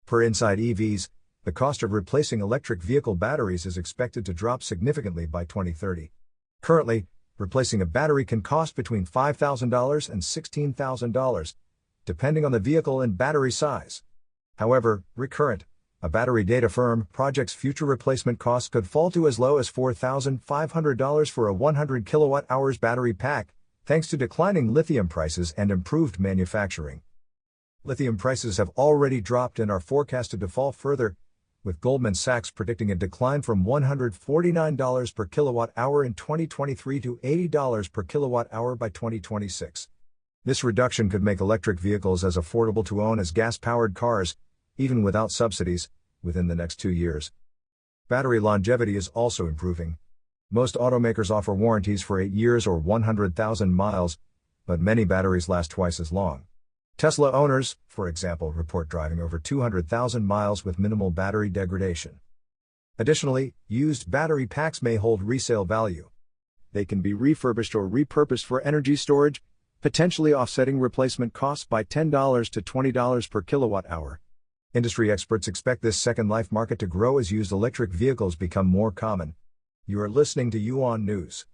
Per inside EVs, the cost of replacing electric vehicle batteries is expected to drop significantly by 2030. Currently, replacing a battery can cost between $5,000 and $16,000, depending on the vehicle and battery size. However, Recurrent, a battery data firm, projects future replacement costs could fall to as low as $4,500 for a 100 kWh battery pack, thanks to declining lithium prices and improved manufacturing. Lithium prices have already dropped and are forecasted to fall further, with Goldman Sachs predicting a decline from $149 per kilowatt-hour in 2023 to $80 per kilowatt-hour by 2026. This reduction could make electric vehicles as affordable to own as gas-powered cars, even without subsidies, within the next 2 years. Battery longevity is also improving. Most automakers offer warranties for 8 years or 100,000 miles, but many batteries last twice as long. Tesla owners, for example, report driving over 200,000 miles with minimal battery degradation. Additionally, used battery packs may hold resale value. They can be refurbished or repurposed for energy storage, potentially offsetting replacement costs by $10 to $20 per kilowatt-hour. Industry experts expect this second life market to grow as used electric vehicles become more common. You are listening to UON News.